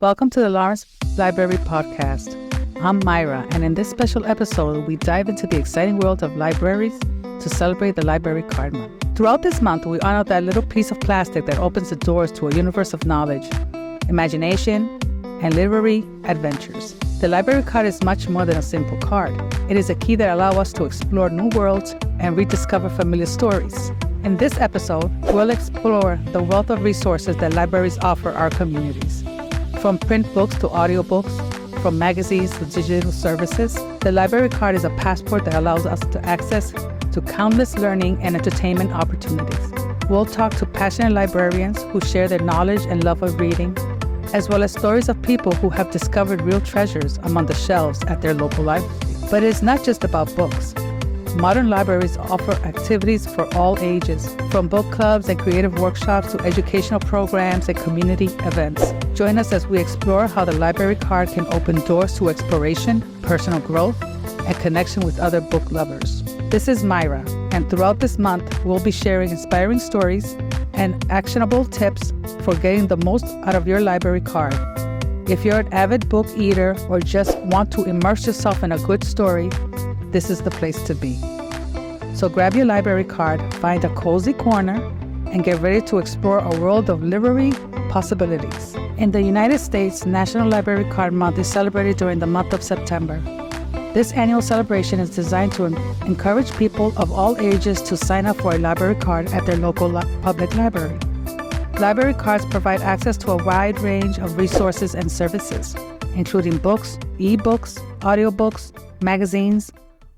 Welcome to the Lawrence Library Podcast. I'm Myra, and in this special episode, we dive into the exciting world of libraries to celebrate the Library Card Month. Throughout this month, we honor that little piece of plastic that opens the doors to a universe of knowledge, imagination, and literary adventures. The library card is much more than a simple card. It is a key that allows us to explore new worlds and rediscover familiar stories. In this episode, we'll explore the wealth of resources that libraries offer our communities. From print books to audiobooks, from magazines to digital services, the library card is a passport that allows us to access to countless learning and entertainment opportunities. We'll talk to passionate librarians who share their knowledge and love of reading, as well as stories of people who have discovered real treasures among the shelves at their local library. But it's not just about books. Modern libraries offer activities for all ages, from book clubs and creative workshops to educational programs and community events. Join us as we explore how the library card can open doors to exploration, personal growth, and connection with other book lovers. This is Myra, and throughout this month, we'll be sharing inspiring stories and actionable tips for getting the most out of your library card. If you're an avid book eater or just want to immerse yourself in a good story, this is the place to be. So grab your library card, find a cozy corner, and get ready to explore a world of literary possibilities. In the United States, National Library Card Month is celebrated during the month of September. This annual celebration is designed to encourage people of all ages to sign up for a library card at their local public library. Library cards provide access to a wide range of resources and services, including books, e-books, audiobooks, magazines,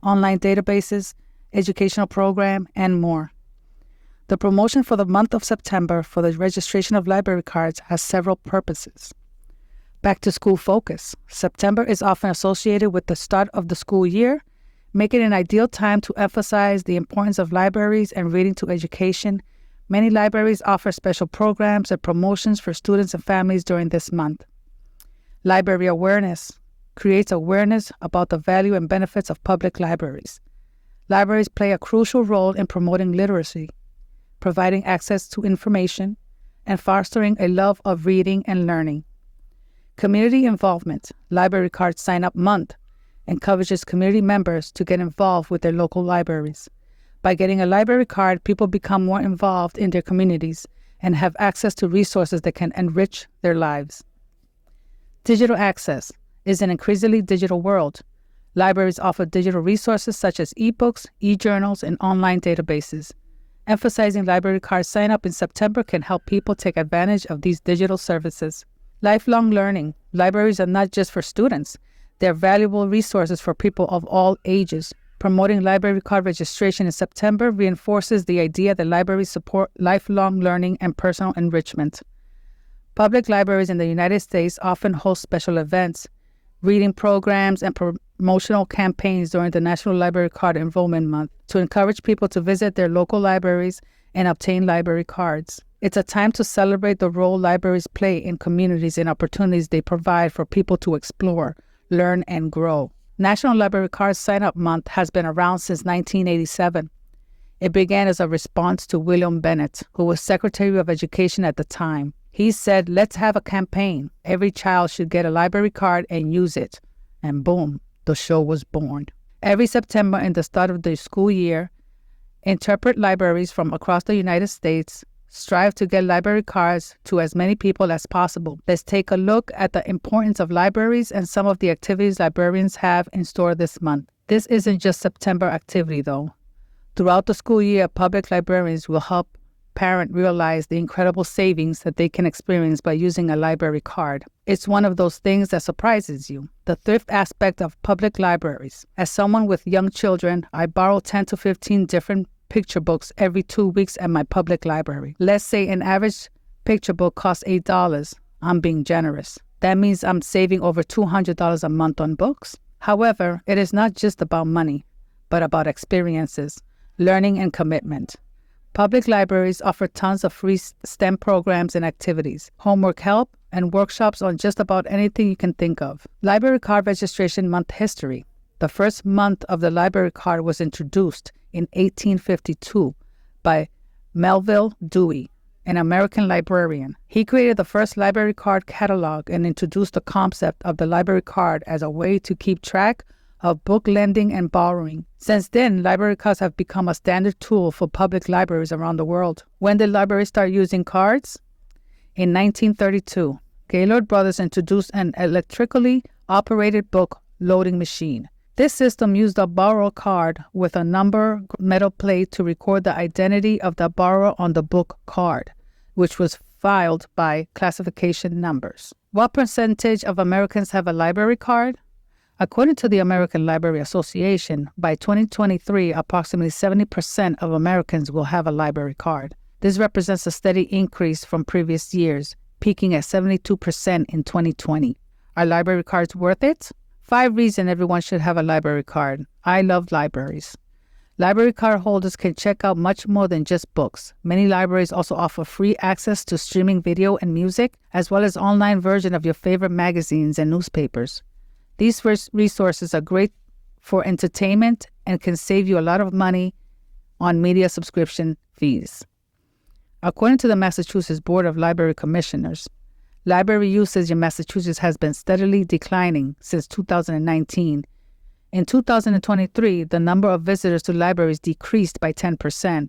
online databases, educational program, and more. The promotion for the month of September for the registration of library cards has several purposes. Back to school focus. September is often associated with the start of the school year, making it an ideal time to emphasize the importance of libraries and reading to education. Many libraries offer special programs and promotions for students and families during this month. Library awareness creates awareness about the value and benefits of public libraries. Libraries play a crucial role in promoting literacy, providing access to information, and fostering a love of reading and learning. Community involvement. Library Card Sign-Up Month encourages community members to get involved with their local libraries. By getting a library card, people become more involved in their communities and have access to resources that can enrich their lives. Digital access is an increasingly digital world. Libraries offer digital resources such as e-books, e-journals, and online databases. Emphasizing library card sign-up in September can help people take advantage of these digital services. Lifelong learning. Libraries are not just for students. They're valuable resources for people of all ages. Promoting library card registration in September reinforces the idea that libraries support lifelong learning and personal enrichment. Public libraries in the United States often host special events, reading programs, and promotional campaigns during the National Library Card Enrollment Month to encourage people to visit their local libraries and obtain library cards. It's a time to celebrate the role libraries play in communities and opportunities they provide for people to explore, learn, and grow. National Library Card Sign-Up Month has been around since 1987. It began as a response to William Bennett, who was Secretary of Education at the time. He said, "Let's have a campaign. Every child should get a library card and use it." And boom, the show was born. Every September in the start of the school year, interpret libraries from across the United States strive to get library cards to as many people as possible. Let's take a look at the importance of libraries and some of the activities librarians have in store this month. This isn't just September activity, though. Throughout the school year, public librarians will help parents realize the incredible savings that they can experience by using a library card. It's one of those things that surprises you, the thrift aspect of public libraries. As someone with young children, I borrow 10 to 15 different picture books every 2 weeks at my public library. Let's say an average picture book costs $8. I'm being generous. That means I'm saving over $200 a month on books. However, it is not just about money, but about experiences, learning, and commitment. Public libraries offer tons of free STEM programs and activities, homework help, and workshops on just about anything you can think of. Library Card Registration Month history. The first month of the library card was introduced in 1852 by Melville Dewey. an American librarian. He created the first library card catalog and introduced the concept of the library card as a way to keep track of book lending and borrowing. Since then, library cards have become a standard tool for public libraries around the world. When did libraries start using cards? In 1932, Gaylord Brothers introduced an electrically operated book loading machine. This system used a borrower card with a number metal plate to record the identity of the borrower on the book card, which was filed by classification numbers. What percentage of Americans have a library card? According to the American Library Association, by 2023, approximately 70% of Americans will have a library card. This represents a steady increase from previous years, peaking at 72% in 2020. Are library cards worth it? 5 reasons everyone should have a library card. I love libraries. Library card holders can check out much more than just books. Many libraries also offer free access to streaming video and music, as well as online version of your favorite magazines and newspapers. These resources are great for entertainment and can save you a lot of money on media subscription fees. According to the Massachusetts Board of Library Commissioners, library usage in Massachusetts has been steadily declining since 2019. In 2023, the number of visitors to libraries decreased by 10%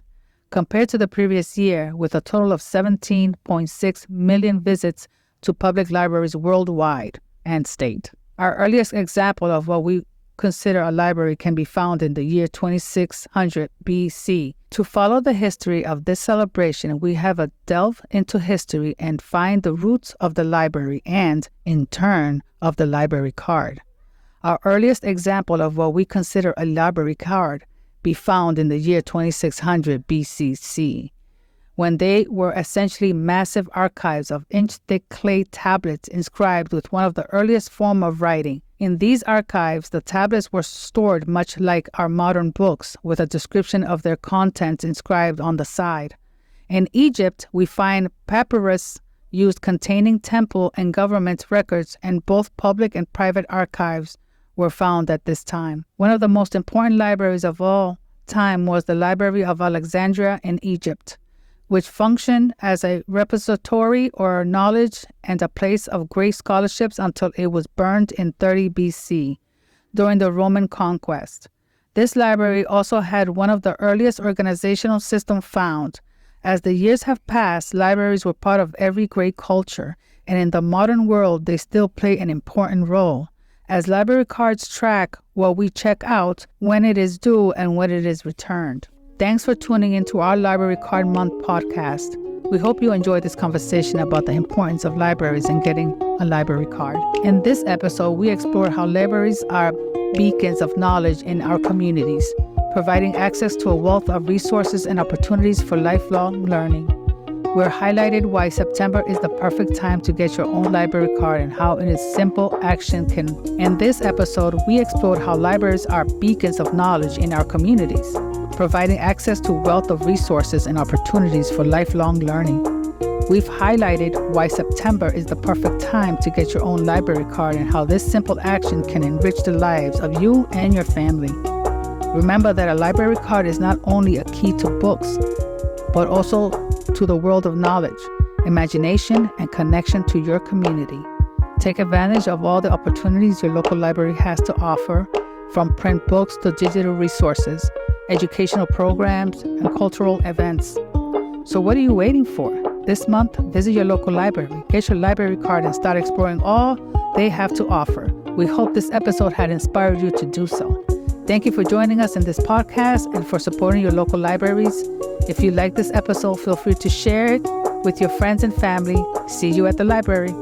compared to the previous year, with a total of 17.6 million visits to public libraries worldwide and state. Our earliest example of what we consider a library can be found in the year 2600 BC. To follow the history of this celebration, we have a delve into history and find the roots of the library and, in turn, of the library card. Our earliest example of what we consider a library card be found in the year 2600 BCC, when they were essentially massive archives of inch-thick clay tablets inscribed with one of the earliest form of writing. In these archives, the tablets were stored much like our modern books, with a description of their contents inscribed on the side. In Egypt, we find papyrus used containing temple and government records, and both public and private archives were found at this time. One of the most important libraries of all time was the Library of Alexandria in Egypt, which functioned as a repository or knowledge and a place of great scholarships until it was burned in 30 BC during the Roman conquest. This library also had one of the earliest organizational systems found. As the years have passed, libraries were part of every great culture, and in the modern world, they still play an important role, as library cards track what we check out, when it is due, and when it is returned. Thanks for tuning into our Library Card Month podcast. We hope you enjoyed this conversation about the importance of libraries and getting a library card. In this episode, we explore how libraries are beacons of knowledge in our communities, providing access to a wealth of resources and opportunities for lifelong learning. We're highlighted why September is the perfect time to get your own library card and how in its simple action can. In this episode, we explored how libraries are beacons of knowledge in our communities, providing access to a wealth of resources and opportunities for lifelong learning. We've highlighted why September is the perfect time to get your own library card and how this simple action can enrich the lives of you and your family. Remember that a library card is not only a key to books, but also to the world of knowledge, imagination, and connection to your community. Take advantage of all the opportunities your local library has to offer, from print books to digital resources, educational programs, and cultural events. So what are you waiting for? This month, visit your local library, get your library card, and start exploring all they have to offer. We hope this episode had inspired you to do so. Thank you for joining us in this podcast and for supporting your local libraries. If you like this episode, feel free to share it with your friends and family. See you at the library.